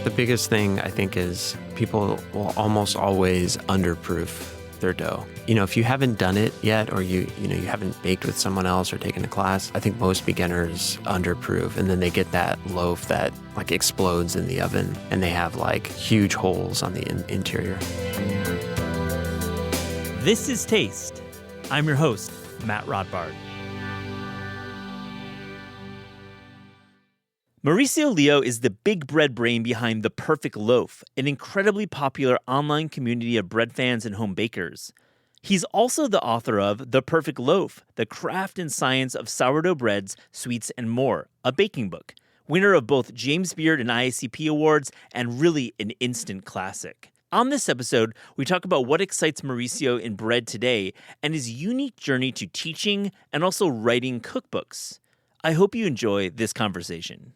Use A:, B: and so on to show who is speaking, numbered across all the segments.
A: The biggest thing I think is people will almost always underproof their dough. If you haven't done it yet, or you haven't baked with someone else or taken a class, I think most beginners underproof, and then they get that loaf that like explodes in the oven, and they have like huge holes on the interior.
B: This is Taste. I'm your host, Matt Rodbard. Maurizio Leo is the big bread brain behind the Perfect Loaf, an incredibly popular online community of bread fans and home bakers. He's also the author of The Perfect Loaf, The Craft and Science of Sourdough Breads, Sweets, and More, a baking book, winner of both James Beard and IACP awards, and really an instant classic. On this episode, we talk about what excites Maurizio in bread today and his unique journey to teaching and also writing cookbooks. I hope you enjoy this conversation.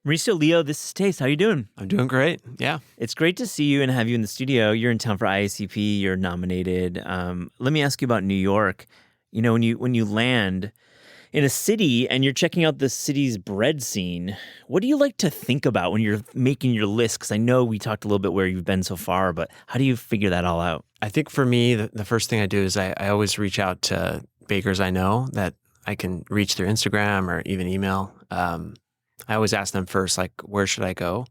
B: Maurizio Leo, this is Taste. How you doing?
A: I'm doing great. Yeah.
B: It's great to see you and have you in the studio. You're in town for IACP. You're nominated. Let me ask you about New York. When you land in a city and you're checking out the city's bread scene, what do you like to think about when you're making your list? Because I know we talked a little bit where you've been so far, but how do you figure that all out?
A: I think for me, the first thing I do is I always reach out to bakers I know that I can reach through Instagram or even email. I always ask them first, like, where should I go?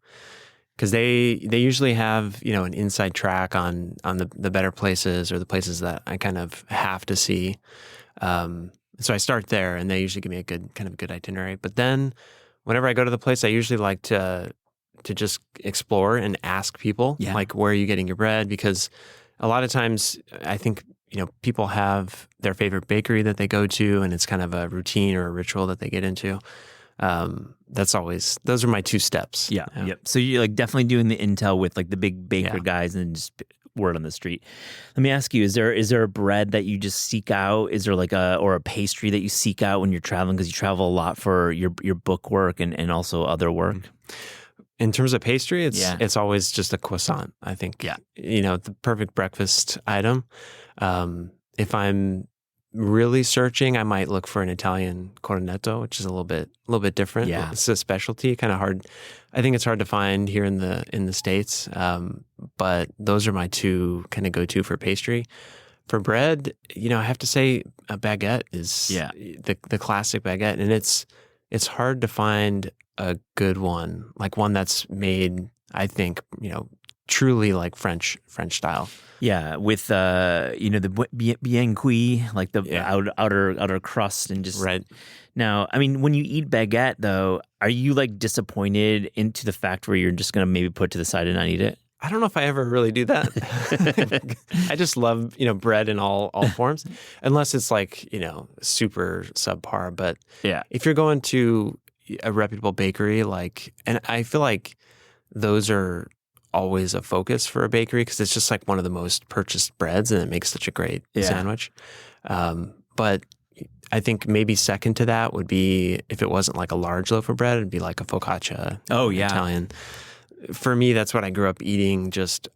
A: Because they usually have, an inside track on the better places or the places that I kind of have to see. So I start there, and they usually give me a good itinerary. But then, whenever I go to the place, I usually like to just explore and ask people, like, where are you getting your bread? Because a lot of times, I think people have their favorite bakery that they go to, and it's kind of a routine or a ritual that they get into. Those are my two steps.
B: Yeah. Yep. So you're like definitely doing the intel with like the big baker guys and just word on the street. Let me ask you, is there a bread that you just seek out? Is there like a pastry that you seek out when you're traveling? Because you travel a lot for your book work and also other work.
A: In terms of pastry, it's always just a croissant, I think. Yeah. The perfect breakfast item. If I'm really searching, I might look for an Italian cornetto, which is a little bit different.
B: Yeah.
A: It's a specialty, kind of hard. I think it's hard to find here in the States. But those are my two kind of go-to for pastry. For bread, I have to say a baguette is the classic baguette, and it's hard to find a good one, like one that's made, I think, truly like French style.
B: Yeah, with the bien cuit, like the outer crust, and just
A: right.
B: Now, I mean, when you eat baguette, though, are you like disappointed into the fact where you're just gonna maybe put it to the side and not eat it?
A: I don't know if I ever really do that. I just love bread in all forms, unless it's like super subpar. But if you're going to a reputable bakery, and I feel like those are always a focus for a bakery because it's just like one of the most purchased breads, and it makes such a great sandwich. But I think maybe second to that would be, if it wasn't like a large loaf of bread, it'd be like a focaccia.
B: Oh yeah,
A: Italian. For me, that's what I grew up eating, just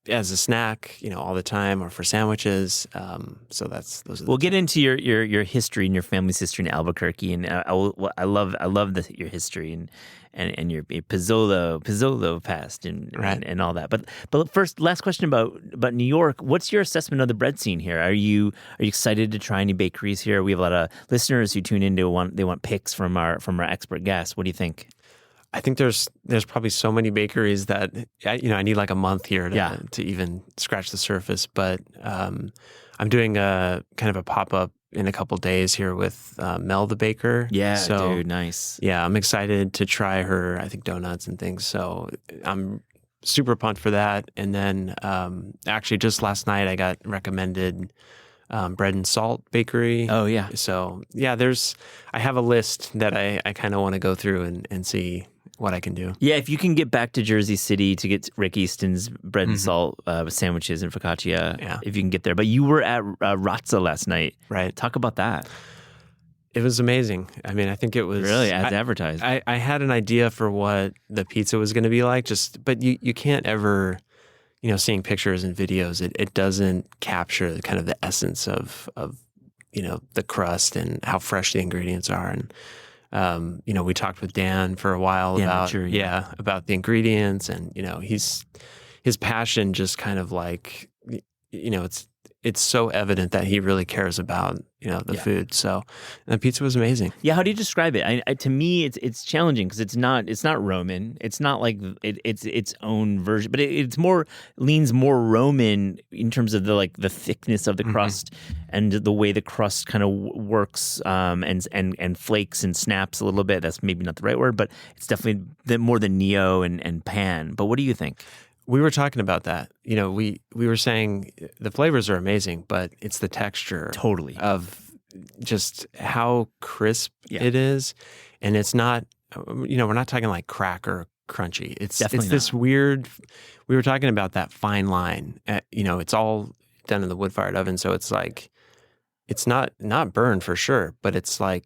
A: as a snack, all the time, or for sandwiches. So those are.
B: We'll get into your history and your family's history in Albuquerque, and I love your history and your Pizzolo past and all that. But first, last question about New York. What's your assessment of the bread scene here? Are you excited to try any bakeries here? We have a lot of listeners who tune in they want picks from our expert guests. What do you think?
A: I think there's probably so many bakeries that I need like a month here to even scratch the surface. But I'm doing a kind of a pop-up in a couple days here with Mel the baker.
B: Yeah,
A: so,
B: dude, nice.
A: Yeah, I'm excited to try her, I think, donuts and things. So I'm super pumped for that. And then actually just last night I got recommended Bread and Salt Bakery.
B: Oh yeah.
A: So yeah, I have a list that I kind of want to go through and see what I can do.
B: Yeah, if you can get back to Jersey City to get Rick Easton's bread and salt sandwiches and focaccia, if you can get there. But you were at Razza last night.
A: Right.
B: Talk about that.
A: It was amazing. I mean, I think it was...
B: Really, as advertised.
A: I had an idea for what the pizza was going to be like, but you can't ever seeing pictures and videos, it doesn't capture the kind of the essence of the crust and how fresh the ingredients are. And we talked with Dan for a while about about the ingredients, and his passion just kind of like it's so evident that he really cares about the food. So the pizza was amazing.
B: Yeah, how do you describe it? To me, it's challenging because it's not Roman. It's not like it's its own version, but it's more leans more Roman in terms of the thickness of the crust and the way the crust kind of works and flakes and snaps a little bit. That's maybe not the right word, but it's definitely more than neo and pan. But what do you think?
A: We were talking about that. We were saying the flavors are amazing, but it's the texture
B: totally
A: of just how crisp it is. And it's not, we're not talking like cracker crunchy. It's this weird, we were talking about that fine line. It's all done in the wood-fired oven. So it's like, it's not burned for sure, but it's like,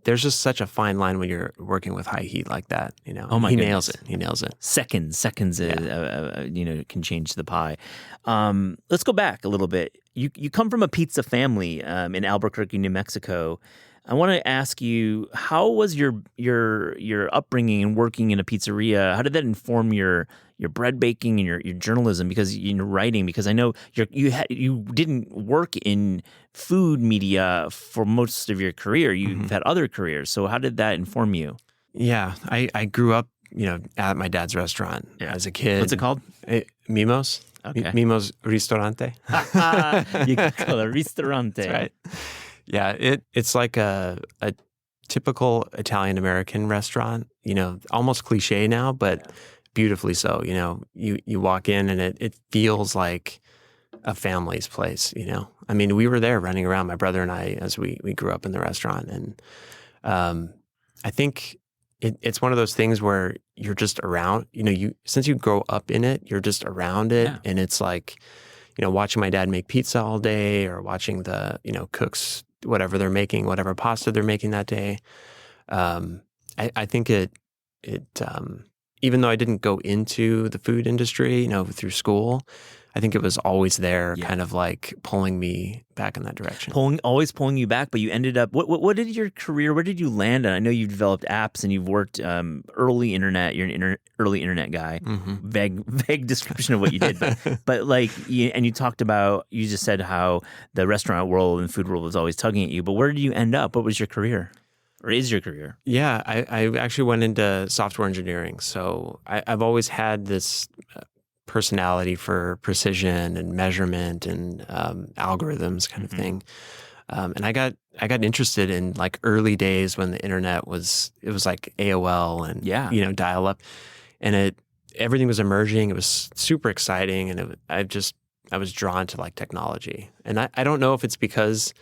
A: there's just such a fine line when you're working with high heat like that.
B: Oh my goodness.
A: He nails it.
B: Seconds, can change the pie. Let's go back a little bit. You come from a pizza family in Albuquerque, New Mexico. I want to ask you, how was your upbringing and working in a pizzeria? How did that inform your bread baking and your journalism? Because your writing, because I know you didn't work in food media for most of your career. You've had other careers. So how did that inform you?
A: Yeah, I grew up, at my dad's restaurant as a kid.
B: What's it called?
A: Mimos.
B: Okay.
A: Mimos Ristorante.
B: You can call it Ristorante.
A: That's right. Yeah, it's like a typical Italian-American restaurant, almost cliche now, but beautifully so. You walk in and it feels like a family's place, I mean, we were there running around, my brother and I, as we grew up in the restaurant. And I think it's one of those things where you're just around, since you grow up in it, you're just around it. Yeah. And it's like, watching my dad make pizza all day, or watching the, cooks, whatever they're making, whatever pasta they're making that day. I think it even though I didn't go into the food industry, through school, I think it was always there, kind of like pulling me back in that direction.
B: Always pulling you back, but you ended up, what did your career, where did you land on? I know you've developed apps and you've worked early internet, you're an early internet guy. Vague description of what you did, but and you talked about, you just said how the restaurant world and food world was always tugging at you, but where did you end up? What was your career? Or is your career?
A: Yeah, I actually went into software engineering. So I've always had this personality for precision and measurement and algorithms kind of thing. And I got interested in like early days when the internet was like AOL and dial up, and everything was emerging. It was super exciting, and I was drawn to like technology. And I don't know if it's because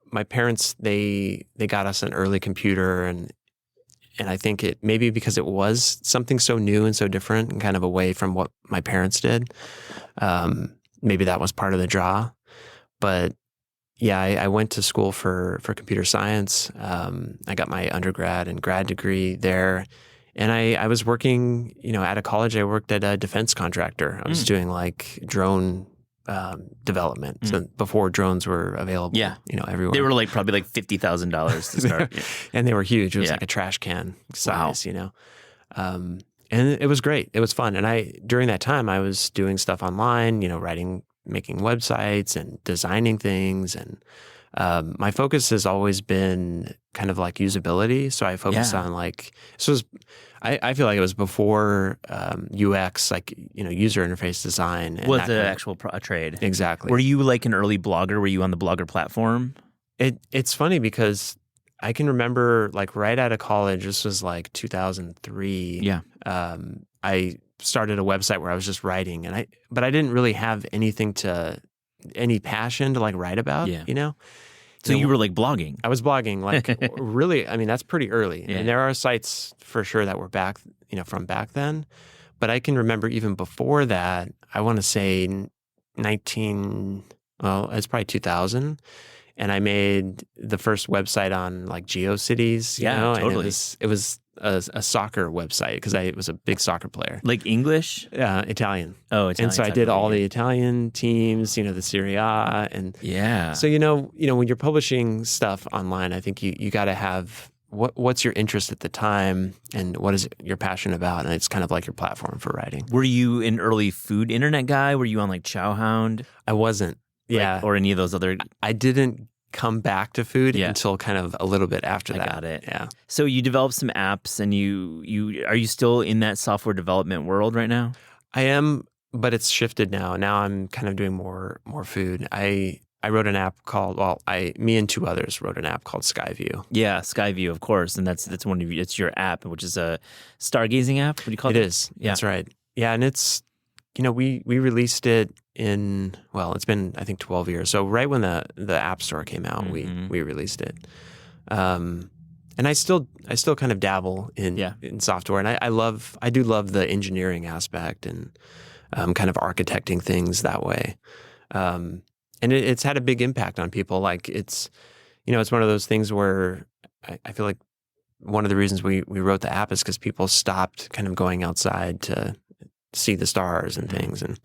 A: my parents, they got us an early computer, and I think it maybe because it was something so new and so different and kind of away from what my parents did. Maybe that was part of the draw. But yeah, I went to school for computer science. I got my undergrad and grad degree there. And I was working, at a college, I worked at a defense contractor. I was doing like drone development. So before drones were available, everywhere.
B: They were probably like $50,000 to start.
A: And they were huge. It was like a trash can size, and it was great. It was fun. And during that time, I was doing stuff online, writing, making websites and designing things. And my focus has always been kind of like usability. So I focused on I feel like it was before UX, user interface design.
B: Was the actual trade.
A: Exactly.
B: Were you like an early blogger? Were you on the Blogger platform?
A: It's funny because I can remember like right out of college, this was like 2003. Yeah. I started a website where I was just writing, but I didn't really have any passion to like write about,
B: So you were like blogging.
A: I was blogging, like really, I mean, that's pretty early. Yeah. And there are sites for sure that were back, from back then. But I can remember even before that, I want to say it's probably 2000. And I made the first website on like GeoCities,
B: totally.
A: And it was a soccer website because I was a big soccer player.
B: Like English?
A: Italian.
B: Oh, Italian.
A: And so I
B: soccer,
A: did all
B: yeah.
A: the Italian teams, the Serie A, and
B: Yeah.
A: so when you're publishing stuff online, I think you got to have what's your interest at the time and what is it you're passionate about, and it's kind of like your platform for writing.
B: Were you an early food internet guy? Were you on like Chowhound?
A: I wasn't,
B: Like, or any of those other?
A: I didn't come back to food
B: Yeah.
A: until kind of a little bit after that.
B: I got it.
A: Yeah.
B: So you developed some apps, and you are you still in that software development world right now?
A: I am, but it's shifted now. Now I'm kind of doing more food. I wrote an app called, me and two others wrote an app called Skyview.
B: Yeah, Skyview, of course, and that's one of it's your app, which is a stargazing app. What do you call it?
A: It is. Yeah. That's right. Yeah, and it's we released it it's been I think 12 years. So right when the App Store came out,
B: Mm-hmm.
A: we released it. And I still kind of dabble in software, and I do love the engineering aspect and kind of architecting things that way. And it's had a big impact on people. Like it's one of those things where I feel like one of the reasons we wrote the app is because people stopped kind of going outside to see the stars and things. And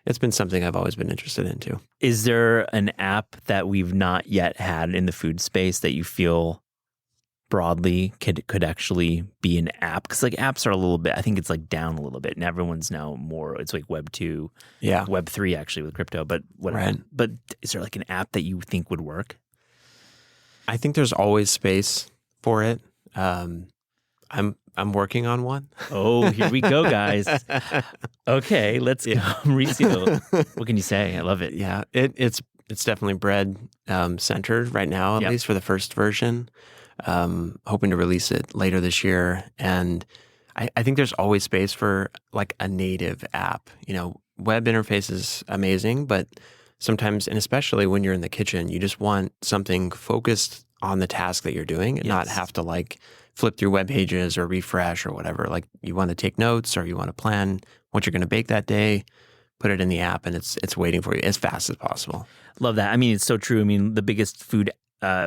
A: it's been something I've always been interested in too.
B: Is there an app that we've not yet had in the food space that you feel broadly could actually be an app? Because like apps are a little bit, I think it's like down a little bit, and everyone's now more, it's like Web 2, Web 3 actually with crypto. But
A: Right.
B: But is there like an app that you think would work?
A: I think there's always space for it. I'm working on one.
B: Oh, here we go, guys. Okay, let's go. Maurizio, what can you say? I love it.
A: Yeah, it's definitely bread centered right now, at least for the first version. Hoping to release it later this year. And I think there's always space for like a native app. Web interface is amazing, but sometimes, and especially when you're in the kitchen, you just want something focused on the task that you're doing and not have to like flip through web pages or refresh or whatever. Like you want to take notes or you want to plan what you're going to bake that day, put it in the app, and it's waiting for you as fast as possible.
B: Love that. I mean, it's so true. I mean, the biggest food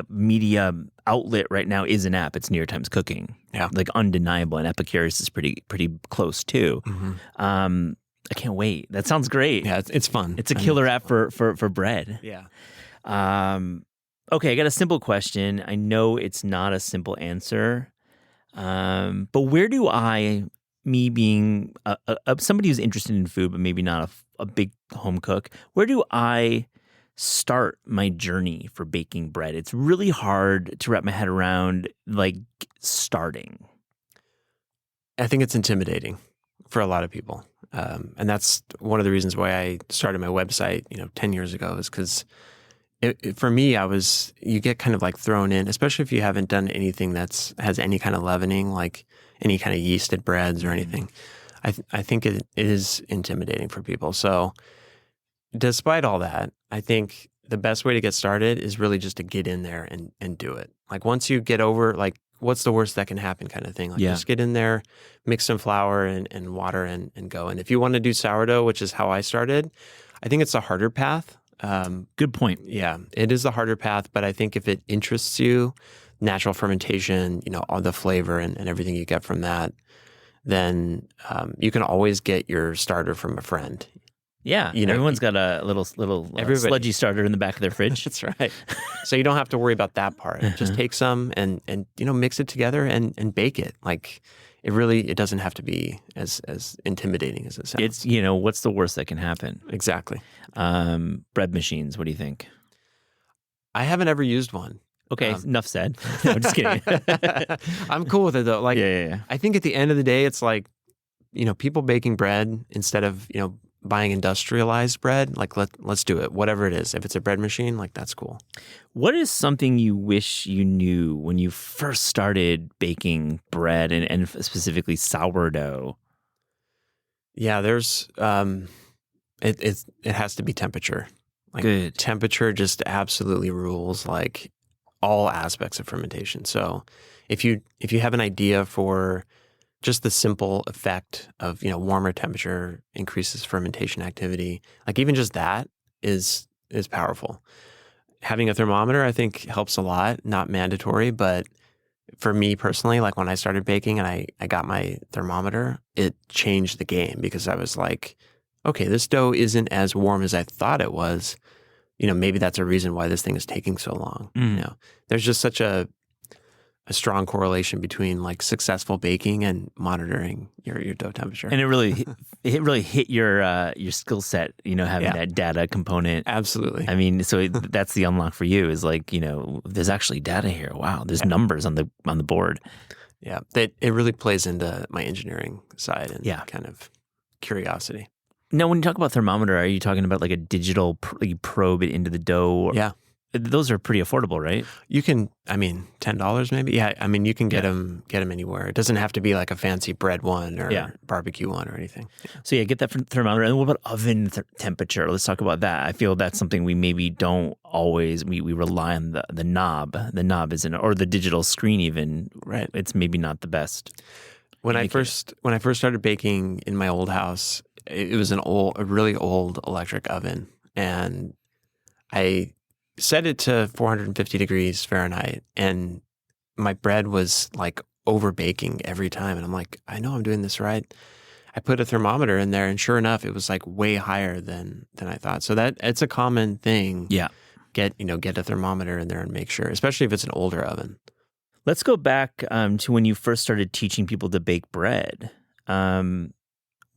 B: media outlet right now is an app. It's New York Times Cooking.
A: Yeah.
B: Like undeniable. And Epicurious is pretty close too.
A: Mm-hmm.
B: I can't wait. That sounds great.
A: Yeah, it's fun.
B: It's a killer app for bread.
A: Yeah.
B: Okay, I got a simple question. I know it's not a simple answer. But where do me being somebody who's interested in food, but maybe not a big home cook, where do I start my journey for baking bread? It's really hard to wrap my head around, like, starting.
A: I think it's intimidating for a lot of people. And that's one of the reasons why I started my website, 10 years ago, is because for me, you get kind of like thrown in, especially if you haven't done anything has any kind of leavening, like any kind of yeasted breads or anything. I think it is intimidating for people. So despite all that, I think the best way to get started is really just to get in there and do it. Like once you get over, like, what's the worst that can happen kind of thing? Like just get in there, mix some flour and water and go. And if you want to do sourdough, which is how I started, I think it's a harder path.
B: Good point.
A: Yeah, it is the harder path, but I think if it interests you, natural fermentation, all the flavor and everything you get from that, then you can always get your starter from a friend.
B: Yeah, everyone's got a little sludgy starter in the back of their fridge.
A: That's right. So you don't have to worry about that part. Just take some and mix it together and bake it. Like it doesn't have to be as intimidating as it sounds.
B: It's what's the worst that can happen?
A: Exactly.
B: Bread machines. What do you think?
A: I haven't ever used one.
B: Okay, enough said. No, I'm just kidding.
A: I'm cool with it though. Like,
B: yeah.
A: I think at the end of the day, it's like, people baking bread instead of buying industrialized bread. Like let's do it, whatever it is. If it's a bread machine, like that's cool.
B: What is something you wish you knew when you first started baking bread and specifically sourdough?
A: Yeah, there's it has to be temperature. Like,
B: good.
A: Temperature just absolutely rules like all aspects of fermentation. So if you have an idea for just the simple effect of, warmer temperature increases fermentation activity, like even just that is powerful. Having a thermometer, I think, helps a lot. Not mandatory, but for me personally, like when I started baking and I got my thermometer, it changed the game because I was like, okay, this dough isn't as warm as I thought it was. Maybe that's a reason why this thing is taking so long. There's just such a strong correlation between like successful baking and monitoring your dough temperature.
B: And it really hit your skill set, having that data component.
A: Absolutely.
B: I mean, so that's the unlock for you is like, there's actually data here. Wow, there's numbers on the board.
A: Yeah, it really plays into my engineering side and kind of curiosity.
B: Now, when you talk about thermometer, are you talking about like a digital you probe it into the dough?
A: Yeah.
B: Those are pretty affordable, right?
A: You can, $10 maybe. Yeah, you can get them anywhere. It doesn't have to be like a fancy bread one or barbecue one or anything.
B: So get that thermometer. And what about oven temperature? Let's talk about that. I feel that's something we maybe don't always. We rely on the knob. The knob isn't, or the digital screen even.
A: Right.
B: It's maybe not the best.
A: When I first started baking in my old house, it was a really old electric oven, and I set it to 450 degrees Fahrenheit, and my bread was like over baking every time. And I'm like, I know I'm doing this right. I put a thermometer in there, and sure enough, it was like way higher than I thought. So it's a common thing.
B: Yeah.
A: Get a thermometer in there and make sure, especially if it's an older oven.
B: Let's go back to when you first started teaching people to bake bread.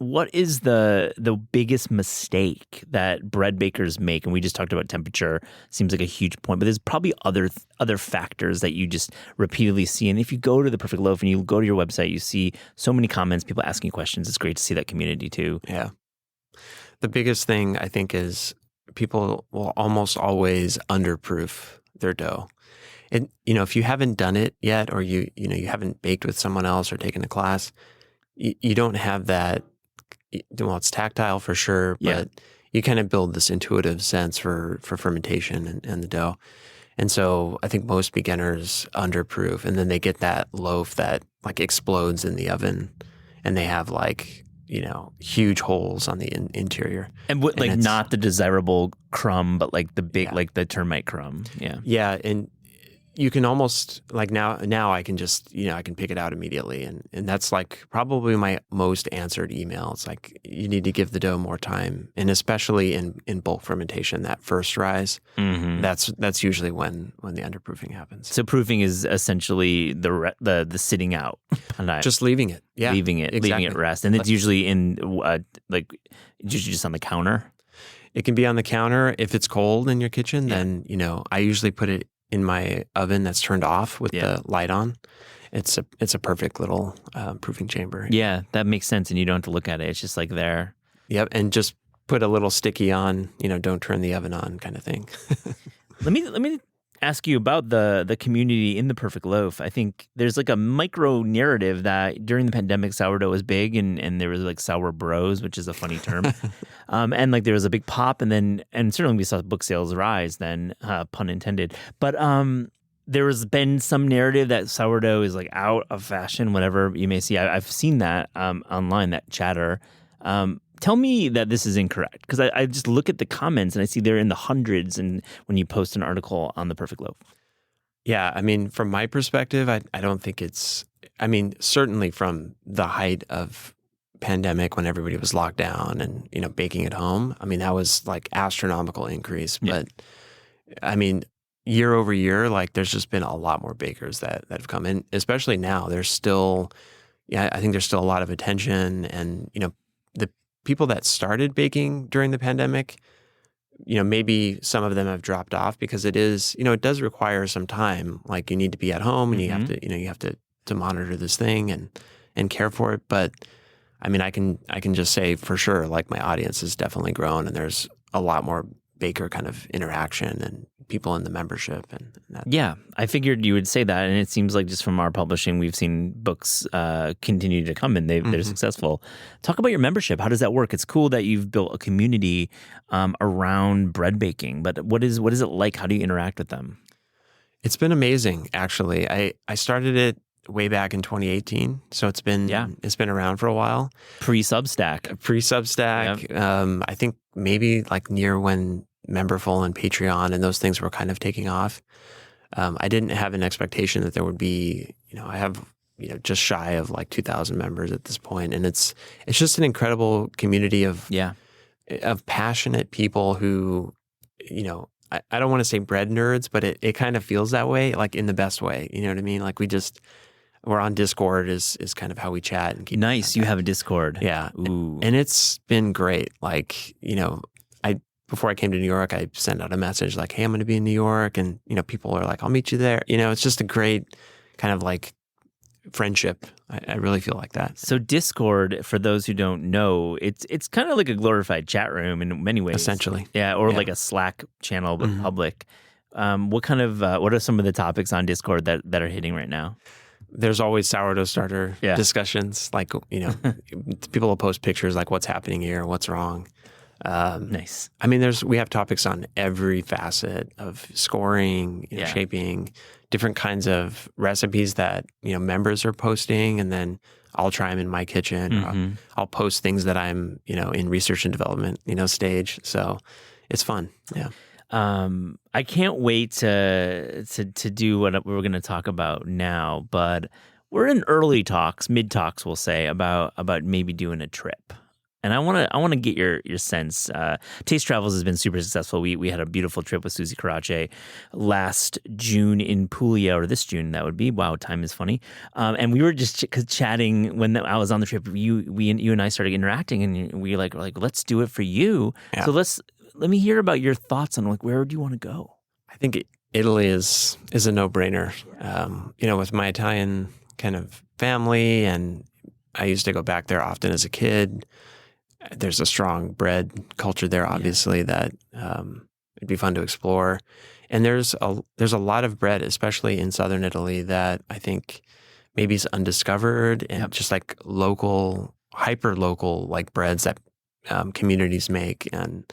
B: What is the biggest mistake that bread bakers make? And we just talked about temperature. Seems like a huge point, but there's probably other factors that you just repeatedly see. And if you go to the Perfect Loaf and you go to your website, you see so many comments, people asking questions. It's great to see that community too.
A: Yeah. The biggest thing I think is people will almost always underproof their dough. And if you haven't done it yet, or you haven't baked with someone else or taken a class, you don't have that. Well, it's tactile for sure, but you kind of build this intuitive sense for fermentation and the dough. And so I think most beginners underproof, and then they get that loaf that like explodes in the oven, and they have like, huge holes on the interior.
B: And not the desirable crumb, but like the big, like the termite crumb. Yeah.
A: Yeah. And you can almost like now I can just, I can pick it out immediately. And that's like probably my most answered email. It's like, you need to give the dough more time. And especially in bulk fermentation, that first rise, that's usually when the underproofing happens.
B: So proofing is essentially the sitting out.
A: Just leaving it. Yeah.
B: Leaving it rest. And it's usually usually just on the counter.
A: It can be on the counter. If it's cold in your kitchen, then, I usually put it in my oven that's turned off with the light on. It's a perfect little proofing chamber.
B: Yeah, that makes sense, and you don't have to look at it. It's just like there.
A: Yep, and just put a little sticky on. Don't turn the oven on, kind of thing.
B: Let me ask you about the community in the Perfect Loaf. I think there's like a micro narrative that during the pandemic, sourdough was big, and there was like sour bros, which is a funny term. And like there was a big pop, and certainly we saw book sales rise then, pun intended. But there has been some narrative that sourdough is like out of fashion, whatever you may see. I've seen that online, that chatter. Tell me that this is incorrect, because I just look at the comments and I see they're in the hundreds, and when you post an article on the Perfect Loaf.
A: Yeah, from my perspective, I don't think it's. Certainly from the height of pandemic when everybody was locked down and baking at home. That was like astronomical increase.
B: Yeah.
A: But year over year, like there's just been a lot more bakers that have come in. Especially now, there's still, I think there's still a lot of attention, and the people that started baking during the pandemic, maybe some of them have dropped off because it is, it does require some time. Like you need to be at home and you have to monitor this thing and care for it. But I can just say for sure, like my audience has definitely grown, and there's a lot more baker kind of interaction and people in the membership and that.
B: Yeah, I figured you would say that, and it seems like just from our publishing, we've seen books continue to come, and they're successful. Talk about your membership. How does that work? It's cool that you've built a community around bread baking, but what is it like? How do you interact with them?
A: It's been amazing, actually. I started it way back in 2018, so it's been around for a while.
B: Pre-Substack.
A: Yep. I think maybe like near when Memberful and Patreon and those things were kind of taking off. I didn't have an expectation that there would be, I have, just shy of like 2,000 members at this point, and it's just an incredible community of passionate people who, I don't want to say bread nerds, but it kind of feels that way, like in the best way. You know what I mean? Like we're on Discord is kind of how we chat and keep.
B: Nice, you have a Discord.
A: Yeah,
B: Ooh.
A: and it's been great. Like before I came to New York, I sent out a message like, "Hey, I'm going to be in New York," and people are like, "I'll meet you there." It's just a great kind of like friendship. I really feel like that.
B: So Discord, for those who don't know, it's kind of like a glorified chat room in many ways.
A: Essentially.
B: Yeah, or like a Slack channel but public. What are some of the topics on Discord that are hitting right now?
A: There's always sourdough starter discussions. Like, people will post pictures like what's happening here, what's wrong.
B: Nice.
A: I mean, we have topics on every facet of scoring, shaping, different kinds of recipes that, members are posting, and then I'll try them in my kitchen. Or I'll post things that I'm, in research and development, stage. So it's fun. Yeah.
B: I can't wait to do what we're going to talk about now, but we're in early talks, mid talks, we'll say, about maybe doing a trip. And I want to get your sense. Taste Travels has been super successful. We had a beautiful trip with Susie Karache last June in Puglia, or this June that would be. Wow, time is funny. And we were just chatting when I was on the trip. You and I started interacting, and we were like, let's do it for you. Yeah. So let me hear about your thoughts on like where do you want to go?
A: I think Italy is a no-brainer. With my Italian kind of family, and I used to go back there often as a kid. There's a strong bread culture there, obviously, that it'd be fun to explore. And there's a lot of bread, especially in southern Italy, that I think maybe is undiscovered, and just like local, hyper local, like breads that communities make, and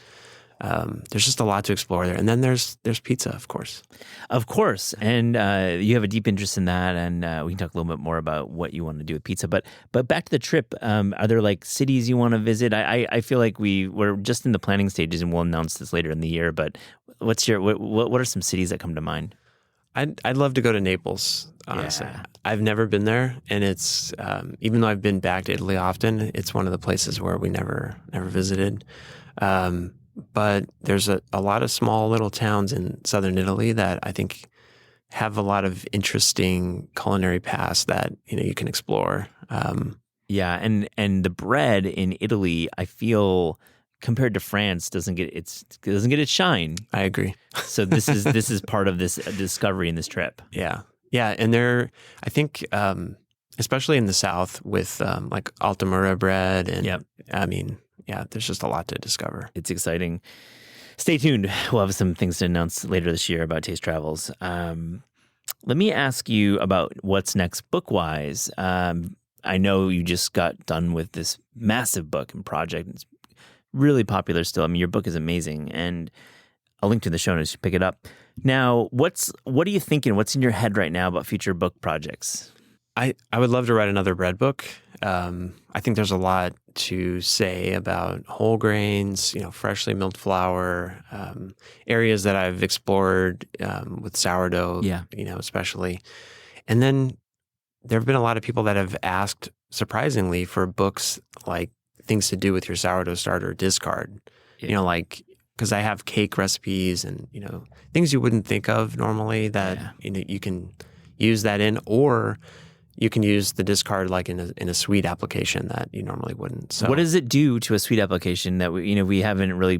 A: there's just a lot to explore there. And then there's pizza, of course.
B: Of course. And you have a deep interest in that, and we can talk a little bit more about what you want to do with pizza. But back to the trip, are there like cities you want to visit? I feel like we're just in the planning stages, and we'll announce this later in the year. But what are some cities that come to mind?
A: I'd love to go to Naples, honestly. Yeah. I've never been there, and it's even though I've been back to Italy often, it's one of the places where we never visited. But there's a lot of small little towns in southern Italy that I think have a lot of interesting culinary paths that you can explore.
B: And the bread in Italy, I feel, compared to France, doesn't get its shine.
A: I agree.
B: So this is part of this discovery in this trip.
A: Yeah, and I think especially in the South with like Altamura bread, and I mean. Yeah, there's just a lot to discover.
B: It's exciting. Stay tuned. We'll have some things to announce later this year about Taste Travels. Let me ask you about what's next book-wise. I know you just got done with this massive book and project. It's really popular still. I mean, your book is amazing, and I'll link to the show notes to pick it up. Now, what are you thinking? What's in your head right now about future book projects?
A: I would love to write another bread book. I think there's a lot to say about whole grains, freshly milled flour, areas that I've explored with sourdough, especially. And then there have been a lot of people that have asked, surprisingly, for books like things to do with your sourdough starter discard. Like, because I have cake recipes and, things you wouldn't think of normally that, you can use that in, or you can use the discard like in a sweet application that you normally wouldn't. So,
B: what does it do to a sweet application that we haven't really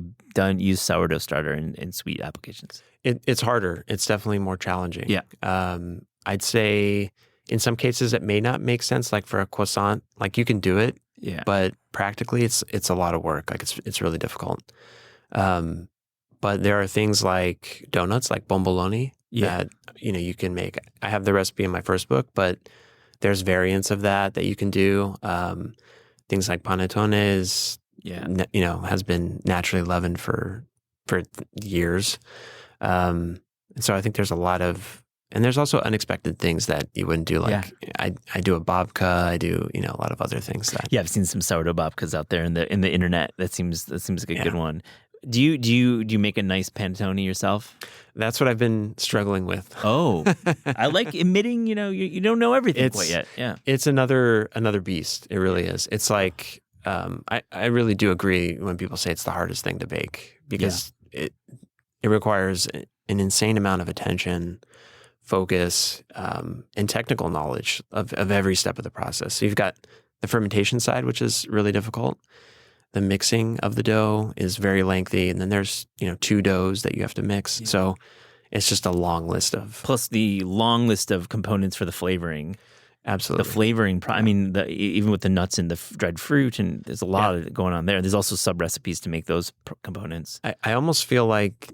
B: used sourdough starter in sweet applications?
A: It's harder. It's definitely more challenging.
B: Yeah.
A: I'd say in some cases it may not make sense. Like for a croissant, like you can do it, but practically it's a lot of work. Like it's really difficult. But there are things like donuts, like bomboloni, that you can make. I have the recipe in my first book, but there's variants of that you can do. Things like panettone has been naturally leavened for years. So I think there's a lot of, and there's also unexpected things that you wouldn't do. Like I do a babka, I do a lot of other things that.
B: Yeah, I've seen some sourdough babkas out there in the internet. That seems like a good one. Do you make a nice panettone yourself?
A: That's what I've been struggling with.
B: Oh, I like admitting, you don't know everything quite yet. Yeah.
A: It's another beast. It really is. It's like I really do agree when people say it's the hardest thing to bake because it requires an insane amount of attention, focus, and technical knowledge of every step of the process. So you've got the fermentation side, which is really difficult. The mixing of the dough is very lengthy, and then there's 2 doughs that you have to mix.
B: Yeah.
A: So it's just a long list of
B: Plus the long list of components for the flavoring.
A: absolutely
B: The flavoring, I mean, even with the nuts and the dried fruit, and there's a lot of it going on there. There's also sub recipes to make those components.
A: I almost feel like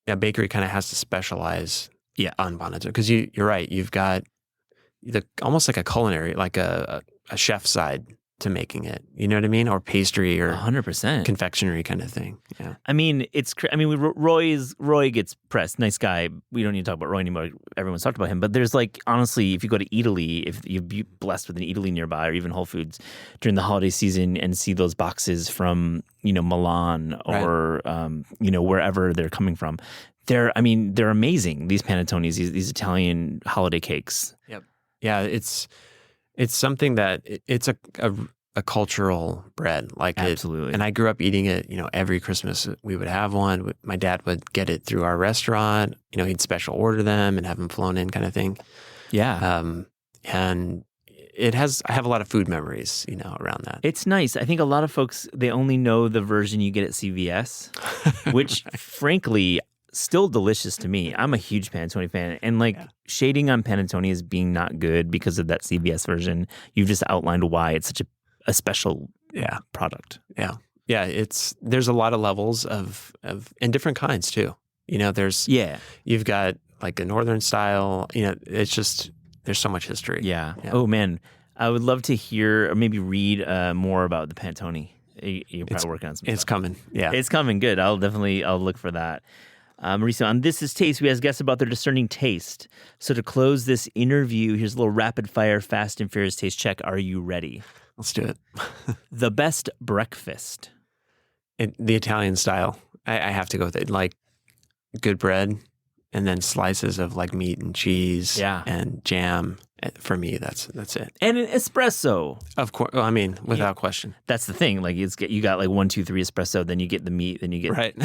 A: a bakery kind of has to specialize on panettone because you're right. You've got almost like a culinary, like a chef side to making it. You know what I mean? Or pastry or
B: 100%
A: confectionery kind of thing. Yeah.
B: I mean, Roy gets pressed. Nice guy. We don't need to talk about Roy anymore. Everyone's talked about him. But there's honestly, if you go to Italy, if you'd be blessed with an Italy nearby or even Whole Foods during the holiday season and see those boxes from, Milan or, wherever they're coming from, they're amazing. These panettones, these Italian holiday cakes.
A: Yep. Yeah. It's something that it's a cultural bread,
B: Absolutely.
A: And I grew up eating it. Every Christmas we would have one. My dad would get it through our restaurant. He'd special order them and have them flown in, kind of thing.
B: Yeah.
A: And I have a lot of food memories, around that.
B: It's nice. I think a lot of folks, they only know the version you get at CVS, which frankly, still delicious to me. I'm a huge panettone fan. And shading on panettone as being not good because of that CVS version, you've just outlined why it's such a special product.
A: Yeah. Yeah. There's a lot of levels of and different kinds too. You've got like a northern style, it's just, there's so much history.
B: Yeah. Oh man. I would love to hear or maybe read more about the panettone. You're probably working on some
A: It's
B: stuff.
A: coming. Yeah.
B: It's coming. Good. I'll look for that. Maurizio, on This Is Taste, we ask guests about their discerning taste. So to close this interview, here's a little rapid fire, fast and furious taste check. Are you ready?
A: Let's do it.
B: The best breakfast.
A: The Italian style. I have to go with it. Like good bread and then slices of meat and cheese and jam. For me, that's it.
B: And an espresso.
A: Of course. Well, without question.
B: That's the thing. You got 1, 2, 3 espresso, then you get the meat, then you get
A: right.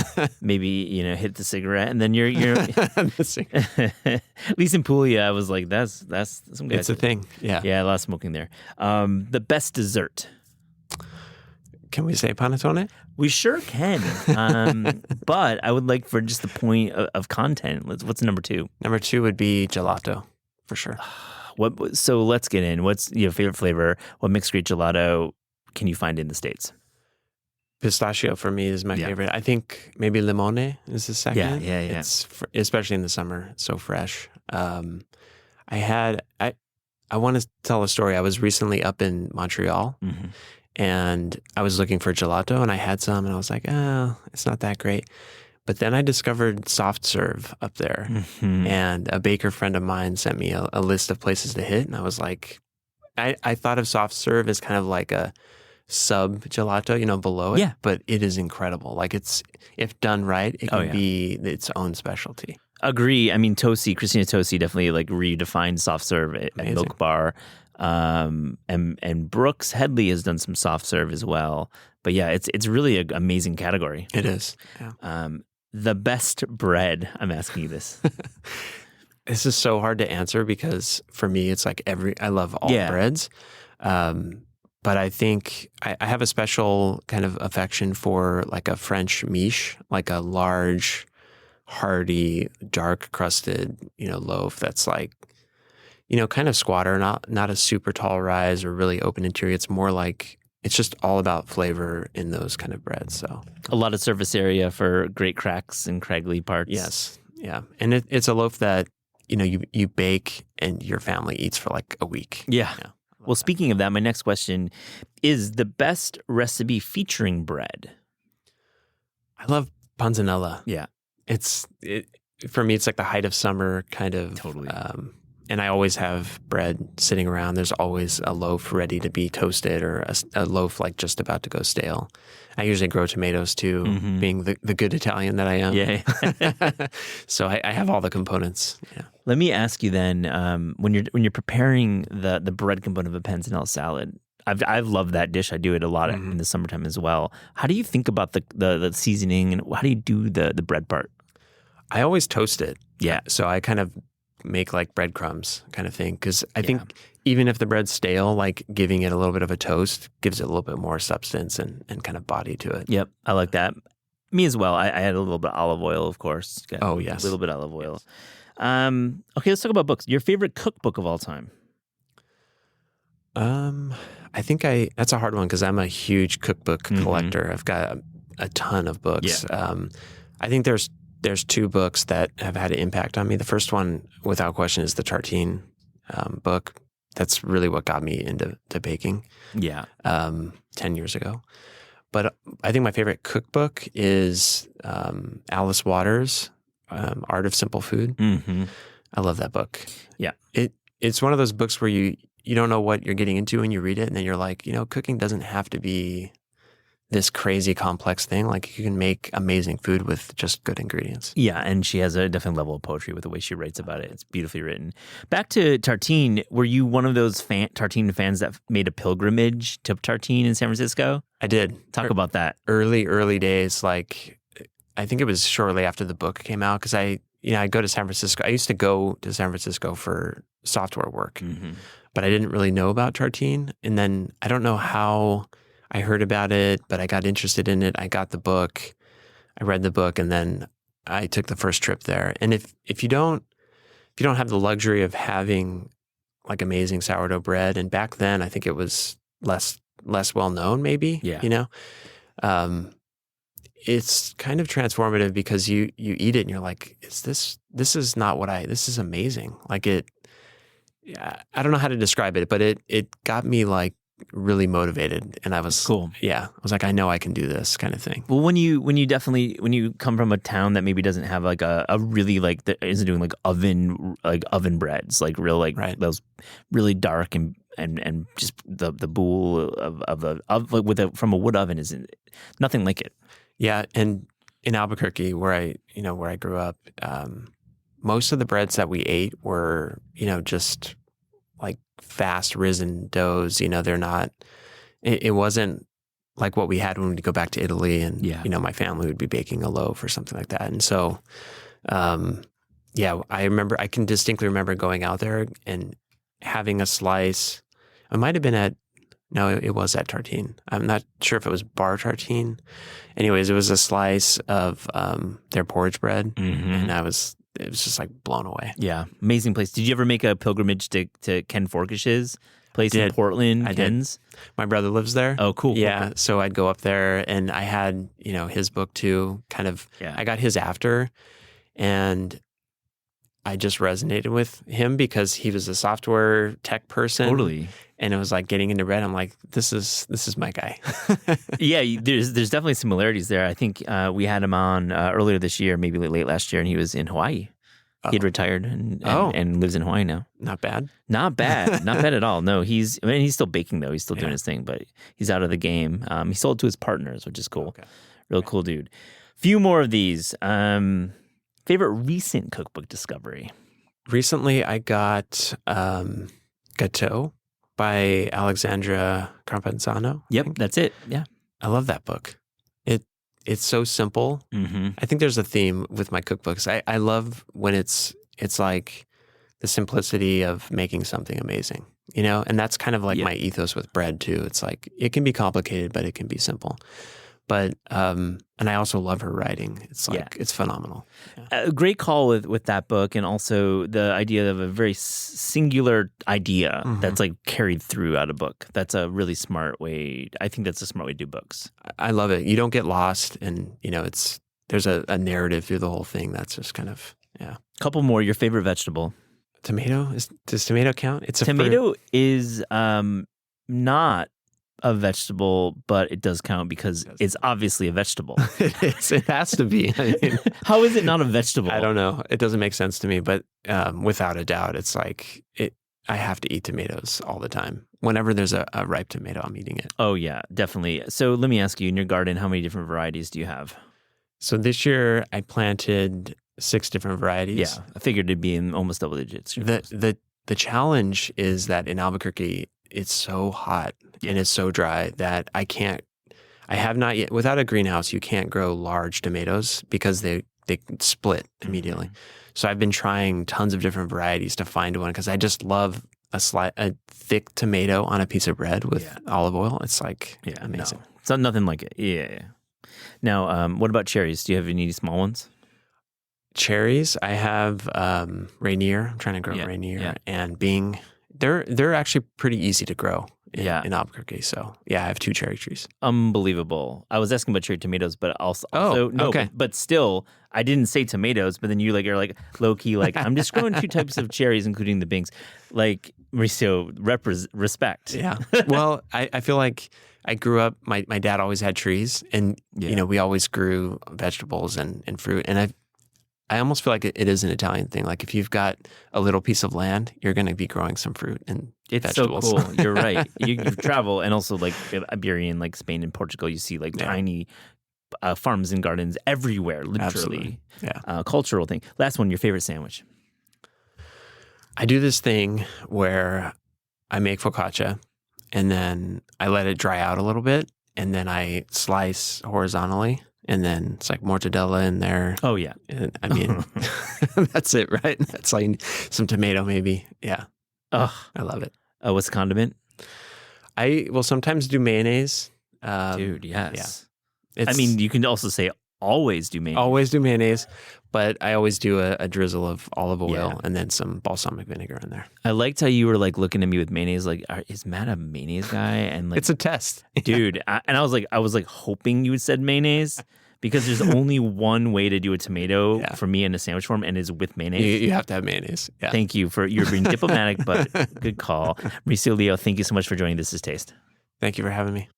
B: maybe hit the cigarette, and then you're at least in Puglia, I was like, that's some guys.
A: It's a thing. Yeah.
B: Yeah, a lot of smoking there. The best dessert.
A: Can we say panettone?
B: We sure can. But I would like, for just the point of content, what's number 2?
A: Number 2 would be gelato, for sure.
B: So let's get in. What's your favorite flavor? What mixed great gelato can you find in the States?
A: Pistachio for me is my favorite. I think maybe limone is the second.
B: Yeah.
A: It's especially in the summer. It's so fresh. I want to tell a story. I was recently up in Montreal, and I was looking for gelato, and I had some, and I was like, oh, it's not that great. But then I discovered soft serve up there, and a baker friend of mine sent me a list of places to hit, and I was like, I thought of soft serve as kind of like a sub gelato, below it, but it is incredible. If done right, it can be its own specialty.
B: Agree. Christina Tosi definitely redefined soft serve at Milk Bar. And Brooks Headley has done some soft serve as well. But yeah, it's really an amazing category.
A: It is. Yeah.
B: The best bread. I'm asking you this.
A: This is so hard to answer because for me, it's I love all breads. But I think I have a special kind of affection for a French miche, like a large, hearty, dark crusted, loaf that's kind of squatter, not a super tall rise or really open interior. It's more it's just all about flavor in those kind of breads. So
B: a lot of surface area for great cracks and craggly parts.
A: Yes. Yeah. And it's a loaf that, you bake and your family eats for a week.
B: Yeah. Well, speaking of that, my next question is the best recipe featuring bread.
A: I love panzanella.
B: Yeah.
A: For me, it's the height of summer kind of.
B: Totally.
A: and I always have bread sitting around. There's always a loaf ready to be toasted or a loaf like just about to go stale. I usually grow tomatoes too, being the good Italian that I am.
B: Yeah.
A: So I have all the components. Yeah.
B: Let me ask you then, when you're preparing the bread component of a panzanella salad, I've loved that dish. I do it a lot in the summertime as well. How do you think about the seasoning, and how do you do the bread part?
A: I always toast it.
B: Yeah.
A: So I kind of make like breadcrumbs kind of thing. Because I think even if the bread's stale, like giving it a little bit of a toast gives it a little bit more substance and kind of body to it.
B: Yep. I like that. Me as well. I add a little bit of olive oil, of course.
A: Oh, yes.
B: A little bit of olive oil. Okay, let's talk about books. Your favorite cookbook of all time?
A: I think that's a hard one because I'm a huge cookbook collector. I've got a ton of books.
B: Yeah.
A: I think there's two books that have had an impact on me. The first one, without question, is the Tartine book. That's really what got me into baking.
B: Yeah.
A: 10 years ago. But I think my favorite cookbook is Alice Waters' Art of Simple Food. I love that book.
B: Yeah.
A: It's one of those books where you don't know what you're getting into when you read it, and then you're like, cooking doesn't have to be this crazy complex thing. Like you can make amazing food with just good ingredients.
B: Yeah, and she has a different level of poetry with the way she writes about it. It's beautifully written. Back to Tartine, were you one of those Tartine fans that made a pilgrimage to Tartine in San Francisco?
A: I did.
B: Talk about that.
A: Early days, like I think it was shortly after the book came out because I go to San Francisco. I used to go to San Francisco for software work, but I didn't really know about Tartine. And then I don't know how I heard about it, but I got interested in it. I got the book, I read the book, and then I took the first trip there. And if you don't have the luxury of having like amazing sourdough bread, and back then I think it was less well known, maybe.
B: Yeah.
A: It's kind of transformative because you eat it and you're like, this is amazing. Like I don't know how to describe it, but it got me like really motivated, and I was
B: cool.
A: Yeah, I was like, I know I can do this kind of thing.
B: Well, when you come from a town that maybe doesn't have like a really like isn't doing like oven breads, like real like those really dark and just the boule from a wood oven is nothing like it.
A: Yeah, and in Albuquerque, where I grew up, most of the breads that we ate were just like fast risen doughs. They're not. It wasn't like what we had when we go back to Italy, and my family would be baking a loaf or something like that. And so, I can distinctly remember going out there and having a slice. It might have been it was at Tartine. I'm not sure if it was Bar Tartine. Anyways, it was a slice of their porridge bread, and it was just like blown away.
B: Yeah, amazing place. Did you ever make a pilgrimage to Ken Forkish's place in Portland?
A: I did. My brother lives there.
B: Oh, cool.
A: Yeah,
B: cool.
A: So I'd go up there, and I had his book too. Kind of. Yeah. I got his after, and I just resonated with him because he was a software tech person.
B: Totally.
A: And it was like getting into bread. I'm like, this is my guy.
B: Yeah, there's definitely similarities there. I think we had him on earlier this year, maybe late last year, and he was in Hawaii. He had retired and lives in Hawaii now.
A: Not bad.
B: Not bad. Not bad at all. No, he's still baking though. He's still doing his thing, but he's out of the game. He sold to his partners, which is cool. Okay. Real cool dude. Few more of these. Favorite recent cookbook discovery?
A: Recently, I got Gâteau by Alexandra Campenzano.
B: Yep, that's it. Yeah.
A: I love that book. It's so simple. I think there's a theme with my cookbooks. I love when it's like the simplicity of making something amazing, and that's kind of like my ethos with bread too. It's like, it can be complicated, but it can be simple. But, and I also love her writing. It's like, it's phenomenal. Yeah.
B: A great call with that book, and also the idea of a very singular idea that's like carried throughout a book. That's a really smart way. I think that's a smart way to do books.
A: I love it. You don't get lost, and, there's a narrative through the whole thing. That's just kind of,
B: Couple more. Your favorite vegetable?
A: Tomato? Does tomato count?
B: Tomato is not a vegetable, but it does count because it's obviously a vegetable.
A: It has to be. I mean,
B: How is it not a vegetable?
A: I don't know. It doesn't make sense to me, but without a doubt, it's like I have to eat tomatoes all the time. Whenever there's a ripe tomato, I'm eating it.
B: Oh, yeah, definitely. So let me ask you, in your garden, how many different varieties do you have?
A: So this year I planted 6 different varieties.
B: Yeah, I figured it'd be in almost double digits.
A: The challenge is that in Albuquerque, it's so hot and it's so dry that I have not yet, without a greenhouse, you can't grow large tomatoes because they split immediately. Mm-hmm. So I've been trying tons of different varieties to find one because I just love a thick tomato on a piece of bread with olive oil. It's like amazing.
B: No. It's nothing like it. Yeah. Now, what about cherries? Do you have any small ones?
A: Cherries, I have Rainier. I'm trying to grow Rainier and Bing. They're actually pretty easy to grow in Albuquerque. So I have 2 cherry trees.
B: Unbelievable. I was asking about cherry tomatoes, but also
A: okay.
B: But still, I didn't say tomatoes. But then you're like low key, like I'm just growing 2 types of cherries, including the Bings. Like Maurizio, respect.
A: Yeah. Well, I feel like I grew up. My dad always had trees, and we always grew vegetables and fruit, and I almost feel like it is an Italian thing. Like if you've got a little piece of land, you're going to be growing some fruit and vegetables.
B: So cool. You're right. You travel, and also like Iberian, like Spain and Portugal, you see like tiny farms and gardens everywhere, literally.
A: Absolutely. Yeah.
B: Cultural thing. Last one, your favorite sandwich.
A: I do this thing where I make focaccia and then I let it dry out a little bit and then I slice horizontally. And then it's like mortadella in there.
B: Oh, yeah.
A: And, I mean, that's it, right? That's like some tomato maybe. Yeah.
B: Ugh.
A: I love it.
B: What's the condiment?
A: I will sometimes do mayonnaise.
B: Dude, yes.
A: Yeah.
B: I mean, you can also say always do mayonnaise.
A: Always do mayonnaise, but I always do a drizzle of olive oil and then some balsamic vinegar in there.
B: I liked how you were like looking at me with mayonnaise, like, is Matt a mayonnaise guy? And like,
A: it's a test,
B: dude. I was like hoping you had said mayonnaise because there's only one way to do a tomato for me in a sandwich form, and is with mayonnaise.
A: You have to have mayonnaise. Yeah.
B: Thank you you're being diplomatic, but good call, Maurizio Leo. Thank you so much for joining This Is Taste.
A: Thank you for having me.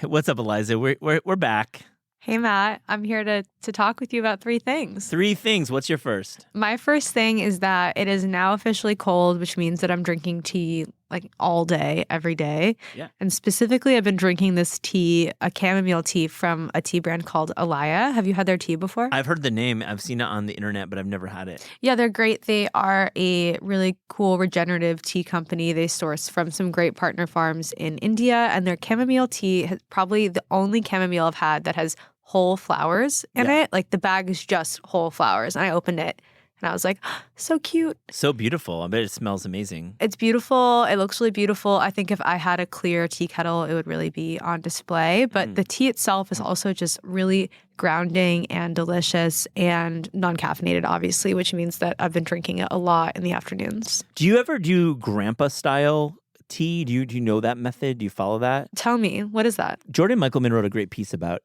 B: What's up, Eliza? We're back.
C: Hey, Matt. I'm here to talk with you about 3 things.
B: 3 things. What's your first?
C: My first thing is that it is now officially cold, which means that I'm drinking tea like all day, every day.
B: Yeah.
C: And specifically, I've been drinking this tea, a chamomile tea from a tea brand called Alaya. Have you had their tea before?
B: I've heard the name. I've seen it on the internet, but I've never had it.
C: Yeah, they're great. They are a really cool regenerative tea company. They source from some great partner farms in India, and their chamomile tea is probably the only chamomile I've had that has whole flowers in it. Like the bag is just whole flowers. And I opened it and I was like, oh, so cute.
B: So beautiful. I bet it smells amazing.
C: It's beautiful. It looks really beautiful. I think if I had a clear tea kettle, it would really be on display. But the tea itself is also just really grounding and delicious and non-caffeinated, obviously, which means that I've been drinking it a lot in the afternoons.
B: Do you ever do grandpa style tea? Do you know that method? Do you follow that?
C: Tell me, what is that?
B: Jordan Michaelman wrote a great piece about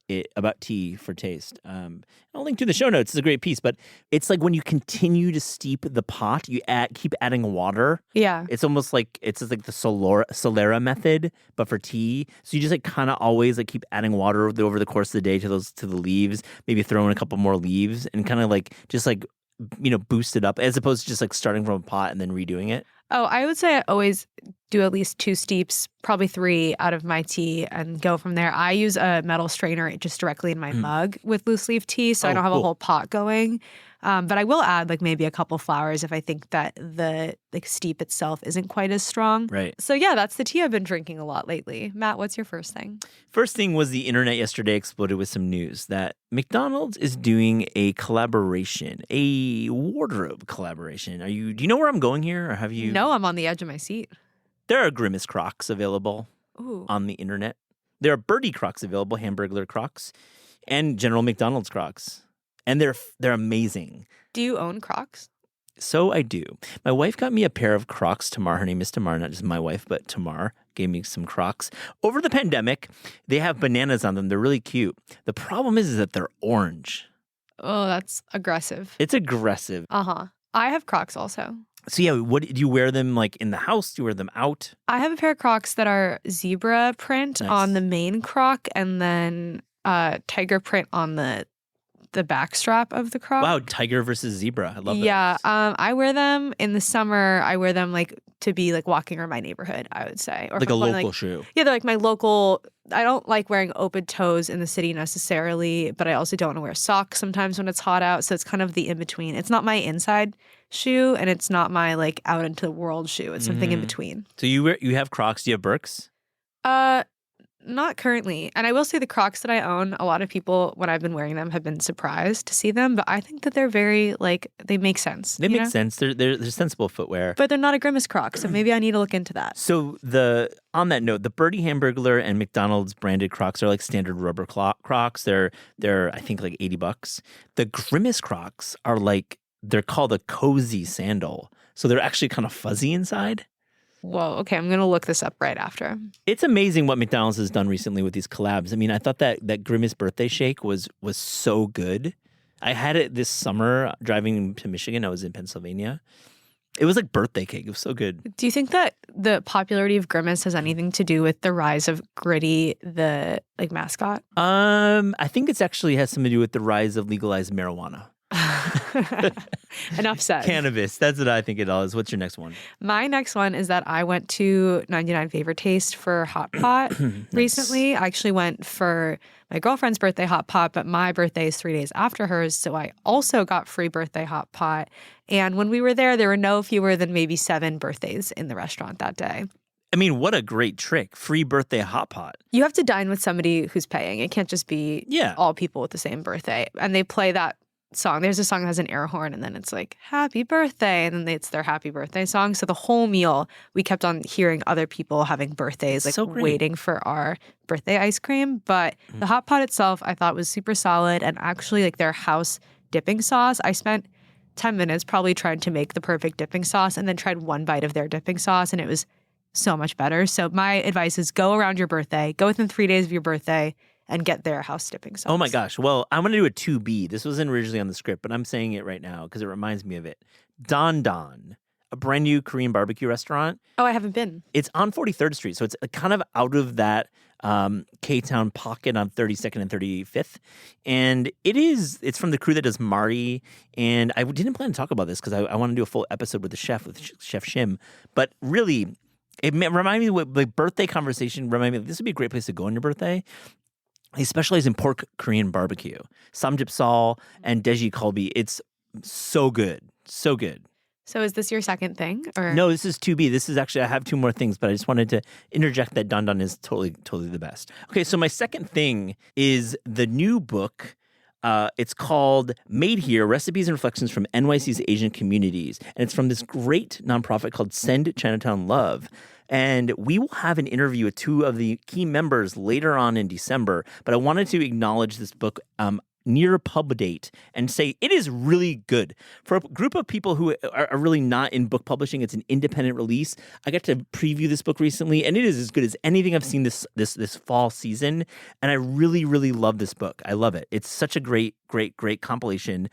B: tea for taste. I'll link to the show notes. It's a great piece, but it's like when you continue to steep the pot, you keep adding water.
C: Yeah.
B: It's almost like the Solera method, but for tea. So you just like kind of always like keep adding water over the course of the day to the leaves, maybe throw in a couple more leaves and kind of like just like, boost it up as opposed to just like starting from a pot and then redoing it.
C: Oh, I would say I always do at least 2 steeps, probably 3 out of my tea and go from there. I use a metal strainer just directly in my mug with loose leaf tea, so I don't have a whole pot going. But I will add like maybe a couple flowers if I think that the like steep itself isn't quite as strong.
B: Right.
C: So yeah, that's the tea I've been drinking a lot lately. Matt, what's your first thing?
B: First thing was the internet yesterday exploded with some news that McDonald's is doing a collaboration, a wardrobe collaboration. Do you know where I'm going here, or have you?
C: No, I'm on the edge of my seat.
B: There are Grimace Crocs available on the internet. There are Birdie Crocs available, Hamburglar Crocs, and General McDonald's Crocs. And they're amazing.
C: Do you own Crocs?
B: So I do. My wife got me a pair of Crocs. Tamar, her name is Tamar, not just my wife, but Tamar gave me some Crocs. Over the pandemic, they have bananas on them. They're really cute. The problem is that they're orange.
C: Oh, that's aggressive.
B: It's aggressive.
C: Uh-huh. I have Crocs also.
B: So yeah, what do you wear them like in the house? Do you wear them out?
C: I have a pair of Crocs that are zebra print
B: Nice.
C: on the main Croc and then tiger print on the back strap of the Croc.
B: Wow, tiger versus zebra. I love that.
C: Yeah, I wear them in the summer. I wear them like to be like walking around my neighborhood, I would say. Or
B: Like
C: if
B: a
C: I'm going,
B: local
C: like,
B: shoe.
C: Yeah, they're like my local. I don't like wearing open toes in the city necessarily, but I also don't want to wear socks sometimes when it's hot out. So it's kind of the in between. It's not my inside shoe and it's not my like out into the world shoe. It's something in between.
B: So you have Crocs. Do you have Birks?
C: Not currently. And I will say the Crocs that I own, a lot of people, when I've been wearing them, have been surprised to see them. But I think that they're very, like, they make sense.
B: They make sense. They're sensible footwear.
C: But they're not a Grimace Croc, so maybe I need to look into that.
B: So on that note, the Birdie Hamburglar and McDonald's branded Crocs are like standard rubber Crocs. They're I think like $80. The Grimace Crocs are like, they're called a cozy sandal. So they're actually kind of fuzzy inside.
C: Whoa, okay, I'm going to look this up right after.
B: It's amazing what McDonald's has done recently with these collabs. I mean, I thought that Grimace birthday shake was so good. I had it this summer driving to Michigan. I was in Pennsylvania. It was like birthday cake. It was so good.
C: Do you think that the popularity of Grimace has anything to do with the rise of Gritty, the like mascot?
B: I think it's actually has something to do with the rise of legalized marijuana.
C: Enough said.
B: Cannabis. That's what I think it all is. What's your next one?
C: My next one is that I went to 99 Favorite Taste for Hot Pot recently. I actually went for my girlfriend's birthday Hot Pot, but my birthday is 3 days after hers. So I also got free birthday Hot Pot. And when we were there were no fewer than maybe 7 birthdays in the restaurant that day.
B: I mean, what a great trick. Free birthday Hot Pot.
C: You have to dine with somebody who's paying. It can't just be all people with the same birthday. And they play that song. There's a song that has an air horn and then it's like happy birthday and then it's their happy birthday song. So the whole meal we kept on hearing other people having birthdays, like
B: so
C: waiting for our birthday ice cream. But the hot pot itself I thought was super solid, and actually like their house dipping sauce, I spent 10 minutes probably trying to make the perfect dipping sauce and then tried one bite of their dipping sauce and it was so much better. So my advice is go around your birthday, go within 3 days of your birthday and get their house dipping sauce.
B: Oh my gosh. Well, I'm going to do a 2B. This wasn't originally on the script, but I'm saying it right now because it reminds me of it. Don Don, a brand new Korean barbecue restaurant.
C: Oh, I haven't been.
B: It's on 43rd Street. So it's kind of out of that K-Town pocket on 32nd and 35th. And it's from the crew that does Mari. And I didn't plan to talk about this because I want to do a full episode with Chef Shim. But really, it reminded me of the birthday conversation. Reminded me this would be a great place to go on your birthday. They specialize in pork Korean barbecue. Samgyeopsal and Daeji Kalbi. It's so good. So good.
C: So is this your second thing? Or
B: No, this is 2B. This is actually, I have 2 more things, but I just wanted to interject that Don Don is totally the best. Okay, so my second thing is the new book. It's called Made Here, Recipes and Reflections from NYC's Asian Communities. And it's from this great nonprofit called Send Chinatown Love. And we will have an interview with 2 of the key members later on in December. But I wanted to acknowledge this book near pub date and say it is really good. For a group of people who are really not in book publishing, it's an independent release. I got to preview this book recently, and it is as good as anything I've seen this fall season. And I really, really love this book. I love it. It's such a great compilation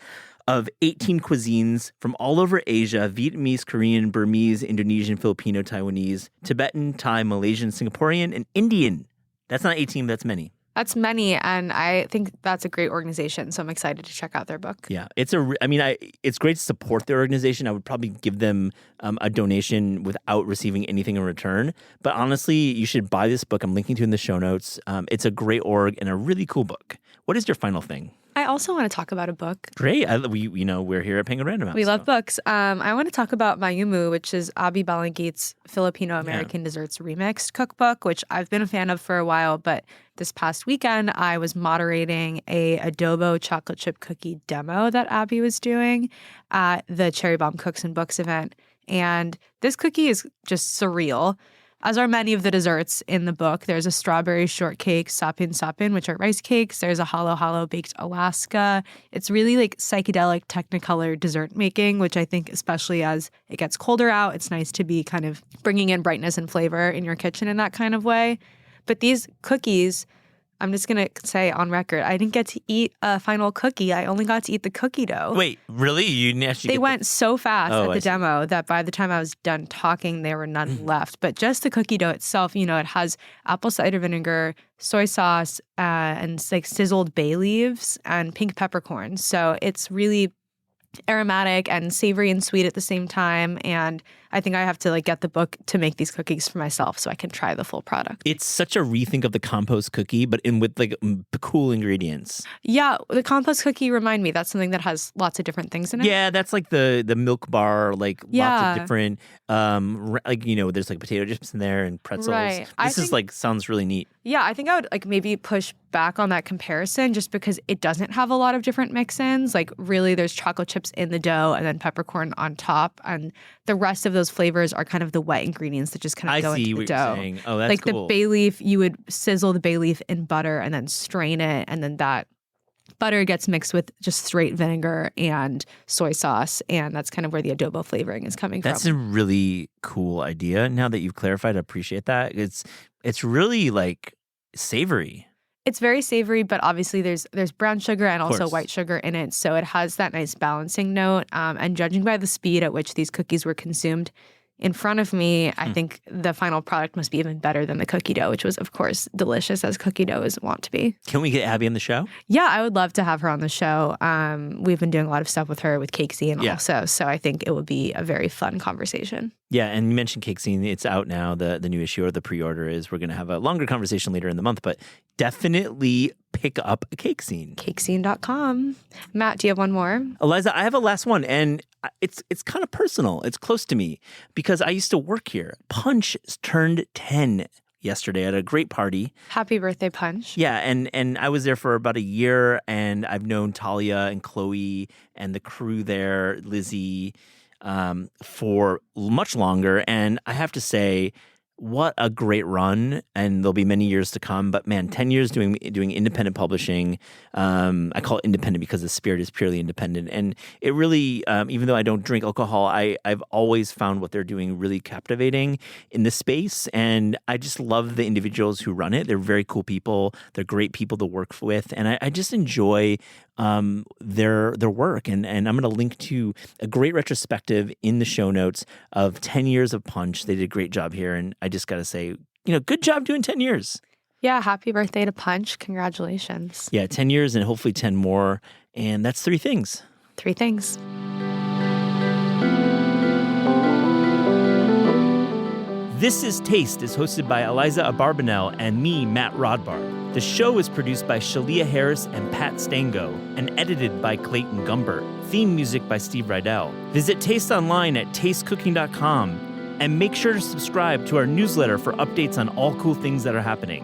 B: of 18 cuisines from all over Asia: Vietnamese, Korean, Burmese, Indonesian, Filipino, Taiwanese, Tibetan, Thai, Malaysian, Singaporean, and Indian. That's not 18, that's many.
C: That's many, and I think that's a great organization, so I'm excited to check out their book.
B: Yeah, it's great to support their organization. I would probably give them a donation without receiving anything in return. But honestly, you should buy this book. I'm linking to it in the show notes. It's a great org and a really cool book. What is your final thing?
C: I also want to talk about a book.
B: Great. We're here at Penguin Random House.
C: We love books. I want to talk about Mayumu, which is Abby Balangit's Filipino-American Desserts Remixed cookbook, which I've been a fan of for a while. But this past weekend, I was moderating a adobo chocolate chip cookie demo that Abby was doing at the Cherry Bomb Cooks and Books event. And this cookie is just surreal, as are many of the desserts in the book. There's a strawberry shortcake, sapin sapin, which are rice cakes. There's a halo halo baked Alaska. It's really like psychedelic Technicolor dessert making, which I think especially as it gets colder out, it's nice to be kind of bringing in brightness and flavor in your kitchen in that kind of way. But these cookies I'm just going to say on record, I didn't get to eat a final cookie. I only got to eat the cookie dough.
B: Wait, really? You didn't actually
C: They went so fast at the
B: I see.
C: demo that by the time I was done talking, there were none left. But just the cookie dough itself, it has apple cider vinegar, soy sauce, and like sizzled bay leaves and pink peppercorns. So it's really aromatic and savory and sweet at the same time. And I think I have to like get the book to make these cookies for myself so I can try the full product.
B: It's such a rethink of the compost cookie, but with like cool ingredients.
C: Yeah, the compost cookie, remind me, that's something that has lots of different things in it.
B: Yeah, that's like the milk bar, like lots of different, there's like potato chips in there and pretzels.
C: Right.
B: This is like sounds really neat.
C: Yeah, I think I would like maybe push back on that comparison just because it doesn't have a lot of different mix-ins. Like really there's chocolate chips in the dough and then peppercorn on top, and the rest of those flavors are kind of the wet ingredients that just kind of go into the dough.
B: You're saying. Oh, that's
C: like
B: cool.
C: The bay leaf, you would sizzle the bay leaf in butter and then strain it, and then that butter gets mixed with just straight vinegar and soy sauce, and that's kind of where the adobo flavoring is coming from.
B: That's a really cool idea. Now that you've clarified, I appreciate that. It's really like savory.
C: It's very savory, but obviously there's brown sugar and also white sugar in it, so it has that nice balancing note. And judging by the speed at which these cookies were consumed in front of me, I think the final product must be even better than the cookie dough, which was, of course, delicious as cookie dough is wont to be.
B: Can we get Abby on the show?
C: Yeah, I would love to have her on the show. We've been doing a lot of stuff with her with Cake Scene also, so I think it would be a very fun conversation.
B: Yeah, and you mentioned Cake Scene. It's out now, the new issue, or the pre-order is. We're going to have a longer conversation later in the month, but definitely pick up a Cake Scene.
C: Cakescene.com. Matt, do you have one more?
B: Eliza, I have a last one, and it's kind of personal. It's close to me because I used to work here. Punch turned 10 yesterday at a great party.
C: Happy birthday, Punch.
B: Yeah, and I was there for about a year, and I've known Talia and Chloe and the crew there, Lizzie, for much longer. And I have to say, what a great run, and there'll be many years to come. But man, 10 years doing independent publishing. I call it independent because the spirit is purely independent. And it really, even though I don't drink alcohol, I've always found what they're doing really captivating in this space. And I just love the individuals who run it. They're very cool people. They're great people to work with. And I just enjoy their work. And I'm going to link to a great retrospective in the show notes of 10 years of Punch. They did a great job here. And I just got to say, good job doing 10 years.
C: Yeah, happy birthday to Punch. Congratulations.
B: Yeah, 10 years and hopefully 10 more. And that's 3 things.
C: 3 things.
B: This is Taste is hosted by Eliza Abarbanel and me, Matt Rodbard. The show is produced by Shalia Harris and Pat Stango and edited by Clayton Gumbert. Theme music by Steve Rydell. Visit Taste online at tastecooking.com and make sure to subscribe to our newsletter for updates on all cool things that are happening.